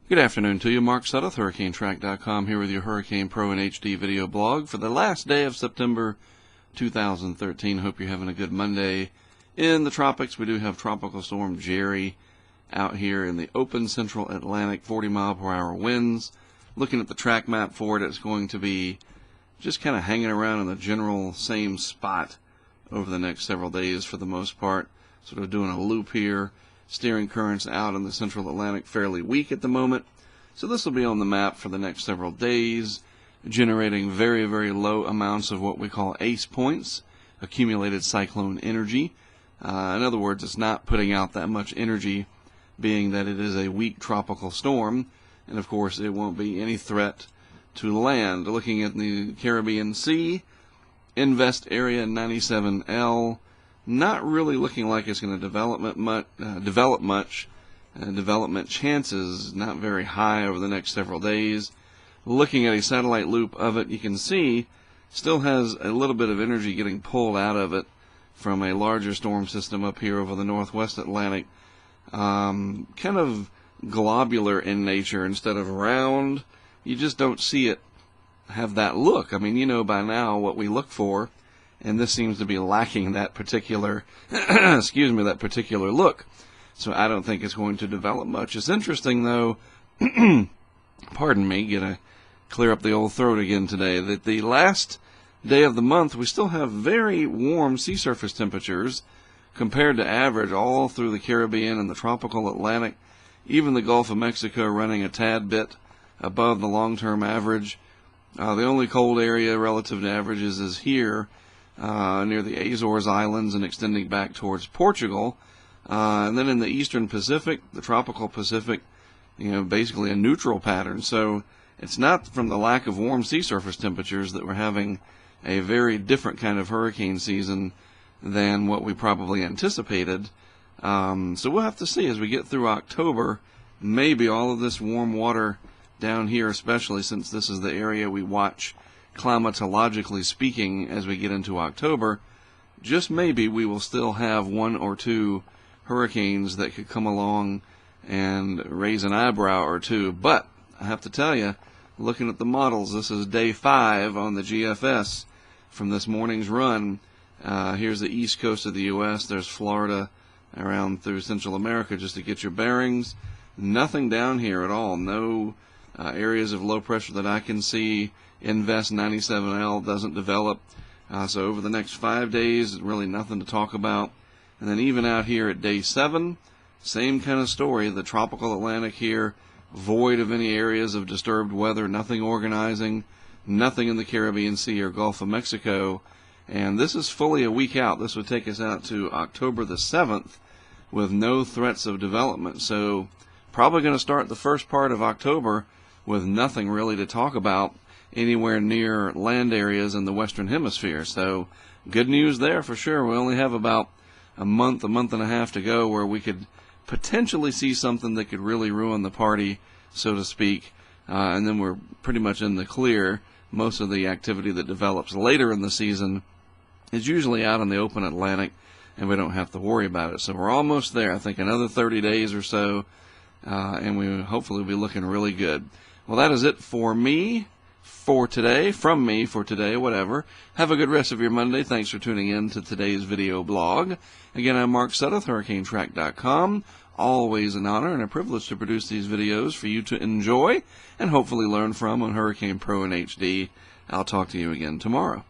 Good afternoon to you. Mark Sudduth, HurricaneTrack.com, here with your Hurricane Pro and HD video blog for the last day of September 2013. Hope you're having a good Monday. In the tropics, we do have Tropical Storm Jerry out here in the open central Atlantic, 40-mile-per-hour winds. Looking at the track map for it, it's going to be just kind of hanging around in the general same spot over the next several days for the most part. Sort of doing a loop here. Steering currents out in the central Atlantic fairly weak at the moment. So this will be on the map for the next several days, generating very, very low amounts of what we call ACE points, accumulated cyclone energy. In other words, it's not putting out that much energy, being that it is a weak tropical storm. And of course, it won't be any threat to land. Looking at the Caribbean Sea, Invest Area 97L, not really looking like it's going to develop much. Development chances not very high over the next several days. Looking at a satellite loop of it, you can see still has a little bit of energy getting pulled out of it from a larger storm system up here over the northwest Atlantic. Kind of globular in nature instead of round. You just don't see it have that look. I mean, you know by now what we look for. And this seems to be lacking that particular, that particular look. So I don't think it's going to develop much. It's interesting, though, pardon me, gonna clear up the old throat again today, that the last day of the month we still have very warm sea surface temperatures compared to average all through the Caribbean and the tropical Atlantic. Even the Gulf of Mexico running a tad bit above the long-term average. The only cold area relative to averages is here, near the Azores Islands and extending back towards Portugal. And then in the eastern Pacific, the tropical Pacific, basically a neutral pattern. So it's not from the lack of warm sea surface temperatures that we're having a very different kind of hurricane season than what we probably anticipated. So we'll have to see as we get through October. Maybe all of this warm water down here, especially since this is the area we watch climatologically speaking as we get into October, just maybe we will still have one or two hurricanes that could come along and raise an eyebrow or two. But I have to tell you, looking at the models, this is day 5 on the GFS from this morning's run. Here's the east coast of the U.S. There's Florida around through Central America just to get your bearings. Nothing down here at all. No areas of low pressure that I can see. Invest 97L doesn't develop. So over the next 5 days, really nothing to talk about. And then even out here at day 7, same kind of story. The tropical Atlantic here, void of any areas of disturbed weather, nothing organizing, nothing in the Caribbean Sea or Gulf of Mexico. And this is fully a week out. This would take us out to October the 7th with no threats of development. So probably going to start the first part of October with nothing really to talk about anywhere near land areas in the Western Hemisphere. So good news there for sure. We only have about a month and a half to go where we could potentially see something that could really ruin the party, so to speak. And then we're pretty much in the clear. Most of the activity that develops later in the season is usually out in the open Atlantic, and we don't have to worry about it. So we're almost there. I think another 30 days or so, and we hopefully will be looking really good. Well, that is it for me for today, from me for today, whatever. Have a good rest of your Monday. Thanks for tuning in to today's video blog. Again, I'm Mark Sudduth, HurricaneTrack.com. Always an honor and a privilege to produce these videos for you to enjoy and hopefully learn from on Hurricane Pro and HD. I'll talk to you again tomorrow.